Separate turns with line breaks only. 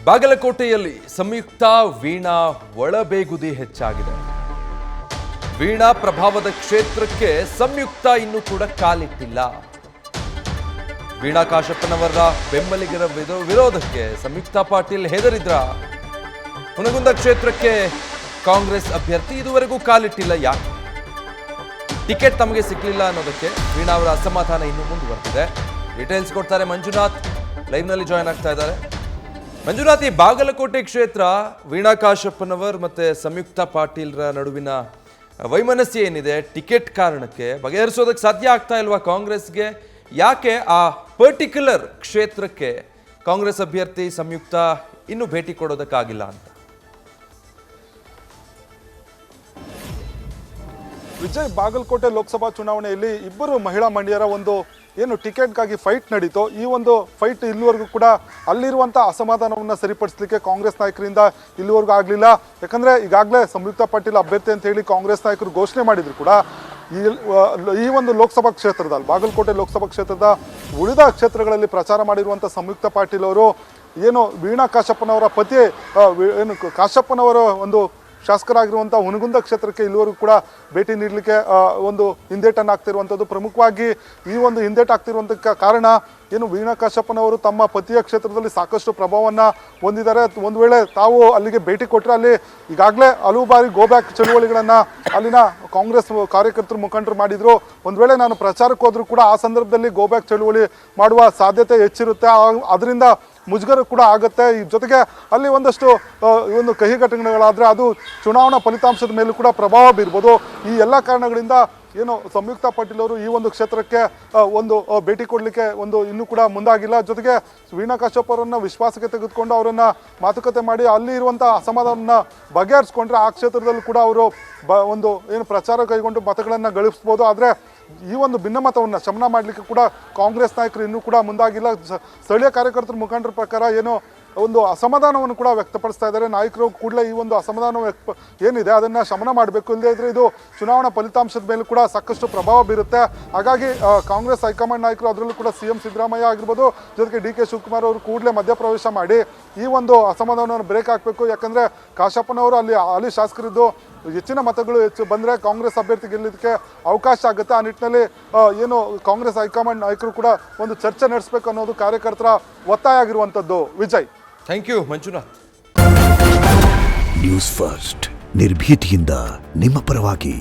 ಬಾಗಲಕೋಟೆಯಲ್ಲಿ ಸಂಯುಕ್ತ ವೀಣಾ ಒಳಬೇಗುದಿ ಹೆಚ್ಚಾಗಿದೆ. ವೀಣಾ ಪ್ರಭಾವದ ಕ್ಷೇತ್ರಕ್ಕೆ ಸಂಯುಕ್ತ ಇನ್ನೂ ಕೂಡ ಕಾಲಿಟ್ಟಿಲ್ಲ. ವೀಣಾ ಕಾಶಪ್ಪನವರ ಬೆಂಬಲಿಗರ ವಿರೋಧಕ್ಕೆ ಸಂಯುಕ್ತ ಪಾಟೀಲ್ ಹೆದರಿದ್ರ. ಹುನಗುಂದ ಕ್ಷೇತ್ರಕ್ಕೆ ಕಾಂಗ್ರೆಸ್ ಅಭ್ಯರ್ಥಿ ಇದುವರೆಗೂ ಕಾಲಿಟ್ಟಿಲ್ಲ. ಯಾಕೆ? ಟಿಕೆಟ್ ತಮಗೆ ಸಿಕ್ಕಲಿಲ್ಲ ಅನ್ನೋದಕ್ಕೆ ವೀಣಾ ಅವರ ಅಸಮಾಧಾನ ಇನ್ನೂ ಮುಂದುವರೆದಿದೆ. ಡೀಟೇಲ್ಸ್ ಕೊಡ್ತಾರೆ ಮಂಜುನಾಥ್, ಲೈವ್ನಲ್ಲಿ ಜಾಯ್ನ್ ಆಗ್ತಾ ಇದ್ದಾರೆ. ಮಂಜುನಾಥ್, ಈ ಬಾಗಲಕೋಟೆ ಕ್ಷೇತ್ರ ವೀಣಾ ಕಾಶಪ್ಪನವರ್ ಮತ್ತೆ ಸಂಯುಕ್ತ ಪಾಟೀಲ್ರ ನಡುವಿನ ವೈಮನಸ್ಯ ಏನಿದೆ, ಟಿಕೆಟ್ ಕಾರಣಕ್ಕೆ ಬಗೆಹರಿಸೋದಕ್ಕೆ ಸಾಧ್ಯ ಆಗ್ತಾ ಇಲ್ವಾ ಕಾಂಗ್ರೆಸ್ಗೆ? ಯಾಕೆ ಆ ಪರ್ಟಿಕ್ಯುಲರ್ ಕ್ಷೇತ್ರಕ್ಕೆ ಕಾಂಗ್ರೆಸ್ ಅಭ್ಯರ್ಥಿ ಸಂಯುಕ್ತ ಇನ್ನೂ ಭೇಟಿ ಕೊಡೋದಕ್ಕಾಗಿಲ್ಲ ಅಂತ?
ವಿಜಯ್, ಬಾಗಲಕೋಟೆ ಲೋಕಸಭಾ ಚುನಾವಣೆಯಲ್ಲಿ ಇಬ್ಬರು ಮಹಿಳಾ ಮಂಡ್ಯರ ಒಂದು ಏನು ಟಿಕೆಟ್ಗಾಗಿ ಫೈಟ್ ನಡೀತೋ, ಈ ಒಂದು ಫೈಟ್ ಇಲ್ಲಿವರೆಗೂ ಕೂಡ ಅಲ್ಲಿರುವಂಥ ಅಸಮಾಧಾನವನ್ನು ಸರಿಪಡಿಸಲಿಕ್ಕೆ ಕಾಂಗ್ರೆಸ್ ನಾಯಕರಿಂದ ಇಲ್ಲಿವರೆಗೂ ಆಗಲಿಲ್ಲ. ಯಾಕಂದರೆ ಈಗಾಗಲೇ ಸಂಯುಕ್ತ ಪಾಟೀಲ್ ಅಭ್ಯರ್ಥಿ ಅಂತ ಹೇಳಿ ಕಾಂಗ್ರೆಸ್ ನಾಯಕರು ಘೋಷಣೆ ಮಾಡಿದ್ರು ಕೂಡ ಈ ಒಂದು ಲೋಕಸಭಾ ಕ್ಷೇತ್ರದಲ್ಲಿ, ಬಾಗಲಕೋಟೆ ಲೋಕಸಭಾ ಕ್ಷೇತ್ರದ ಉಳಿದ ಕ್ಷೇತ್ರಗಳಲ್ಲಿ ಪ್ರಚಾರ ಮಾಡಿರುವಂಥ ಸಂಯುಕ್ತ ಪಾಟೀಲ್ ಅವರು ಏನು ವೀಣಾ ಕಾಶಪ್ಪನವರ ಪತಿ ಏನು ಕಾಶಪ್ಪನವರ ಒಂದು ಶಾಸಕರಾಗಿರುವಂಥ ಹುನಗುಂದ ಕ್ಷೇತ್ರಕ್ಕೆ ಇಲ್ಲಿವರೆಗೂ ಕೂಡ ಭೇಟಿ ನೀಡಲಿಕ್ಕೆ ಒಂದು ಹಿಂದೇಟನ್ನು ಆಗ್ತಿರುವಂಥದ್ದು. ಪ್ರಮುಖವಾಗಿ ಈ ಒಂದು ಹಿಂದೇಟು ಆಗ್ತಿರುವಂಥ ಕಾರಣ ಏನು, ವೀಣಾ ಕಾಶಪ್ಪನವರು ತಮ್ಮ ಪತಿಯ ಕ್ಷೇತ್ರದಲ್ಲಿ ಸಾಕಷ್ಟು ಪ್ರಭಾವವನ್ನು ಹೊಂದಿದ್ದಾರೆ. ಒಂದು ವೇಳೆ ತಾವು ಅಲ್ಲಿಗೆ ಭೇಟಿ ಕೊಟ್ಟರೆ ಅಲ್ಲಿ ಈಗಾಗಲೇ ಹಲವು ಬಾರಿ ಗೋ ಬ್ಯಾಕ್ ಚಳುವಳಿಗಳನ್ನು ಅಲ್ಲಿನ ಕಾಂಗ್ರೆಸ್ ಕಾರ್ಯಕರ್ತರು ಮುಖಂಡರು ಮಾಡಿದರು. ಒಂದು ವೇಳೆ ನಾನು ಪ್ರಚಾರಕ್ಕೆ ಹೋದರೂ ಕೂಡ ಆ ಸಂದರ್ಭದಲ್ಲಿ ಗೋ ಬ್ಯಾಕ್ ಚಳುವಳಿ ಮಾಡುವ ಸಾಧ್ಯತೆ ಹೆಚ್ಚಿರುತ್ತೆ. ಅದರಿಂದ ಮುಜುಗರ ಕೂಡ ಆಗುತ್ತೆ. ಈ ಜೊತೆಗೆ ಅಲ್ಲಿ ಒಂದಷ್ಟು ಒಂದು ಕಹಿ ಘಟನೆಗಳಾದರೆ ಅದು ಚುನಾವಣಾ ಫಲಿತಾಂಶದ ಮೇಲೂ ಕೂಡ ಪ್ರಭಾವ ಬೀರ್ಬೋದು. ಈ ಎಲ್ಲ ಕಾರಣಗಳಿಂದ ಏನು ಸಂಯುಕ್ತ ಪಾಟೀಲ್ ಅವರು ಈ ಒಂದು ಕ್ಷೇತ್ರಕ್ಕೆ ಒಂದು ಭೇಟಿ ಕೊಡಲಿಕ್ಕೆ ಇನ್ನೂ ಕೂಡ ಮುಂದಾಗಿಲ್ಲ. ಜೊತೆಗೆ ವೀಣಾ ಕಾಶಪ್ಪ ಅವರನ್ನು ವಿಶ್ವಾಸಕ್ಕೆ ತೆಗೆದುಕೊಂಡು ಅವರನ್ನು ಮಾತುಕತೆ ಮಾಡಿ ಅಲ್ಲಿ ಇರುವಂಥ ಅಸಮಾಧಾನವನ್ನು ಬಗೆಹರಿಸ್ಕೊಂಡ್ರೆ ಆ ಕ್ಷೇತ್ರದಲ್ಲೂ ಕೂಡ ಅವರು ಒಂದು ಏನು ಪ್ರಚಾರ ಕೈಗೊಂಡು ಮತಗಳನ್ನು ಗಳಿಸ್ಬೋದು. ಆದರೆ ಈ ಒಂದು ಭಿನ್ನಮತವನ್ನು ಶಮನ ಮಾಡಲಿಕ್ಕೆ ಕೂಡ ಕಾಂಗ್ರೆಸ್ ನಾಯಕರು ಇನ್ನೂ ಕೂಡ ಮುಂದಾಗಿಲ್ಲ. ಸ್ಥಳೀಯ ಕಾರ್ಯಕರ್ತರ ಮುಖಂಡರ ಪ್ರಕಾರ ಏನೋ ಒಂದು ಅಸಮಾಧಾನವನ್ನು ಕೂಡ ವ್ಯಕ್ತಪಡಿಸ್ತಾ ಇದ್ದಾರೆ. ನಾಯಕರು ಕೂಡಲೇ ಈ ಒಂದು ಅಸಮಾಧಾನ ಏನಿದೆ ಅದನ್ನು ಶಮನ ಮಾಡಬೇಕು, ಇಲ್ಲದೇ ಇದ್ದರೆ ಇದು ಚುನಾವಣಾ ಫಲಿತಾಂಶದ ಮೇಲೂ ಕೂಡ ಸಾಕಷ್ಟು ಪ್ರಭಾವ ಬೀರುತ್ತೆ. ಹಾಗಾಗಿ ಕಾಂಗ್ರೆಸ್ ಹೈಕಮಾಂಡ್ ನಾಯಕರು, ಅದರಲ್ಲೂ ಕೂಡ CM ಸಿದ್ದರಾಮಯ್ಯ ಆಗಿರ್ಬೋದು, ಜೊತೆಗೆ DK ಶಿವಕುಮಾರ್ ಅವರು ಕೂಡಲೇ ಮಧ್ಯಪ್ರವೇಶ ಮಾಡಿ ಈ ಒಂದು ಅಸಮಾಧಾನವನ್ನು ಬ್ರೇಕ್ ಹಾಕಬೇಕು. ಯಾಕಂದರೆ ಕಾಶಪ್ಪನವರು ಅಲ್ಲಿ ಶಾಸಕರಿದ್ದು ಹೆಚ್ಚಿನ ಮತಗಳು ಬಂದರೆ ಕಾಂಗ್ರೆಸ್ ಅಭ್ಯರ್ಥಿ ಗೆಲ್ಲೋದಕ್ಕೆ ಅವಕಾಶ ಆಗುತ್ತೆ. ಆ ನಿಟ್ಟಿನಲ್ಲಿ ಏನು ಕಾಂಗ್ರೆಸ್ ಹೈಕಮಾಂಡ್ ನಾಯಕರು ಕೂಡ ಒಂದು ಚರ್ಚೆ ನಡೆಸಬೇಕು ಅನ್ನೋದು ಕಾರ್ಯಕರ್ತರ ಒತ್ತಾಯ ಆಗಿರುವಂಥದ್ದು. Vijay,
thank you Manjunath.
News first, ನಿರ್ಭೀತಿಯಿಂದ ನಿಮ್ಮ ಪರವಾಗಿ.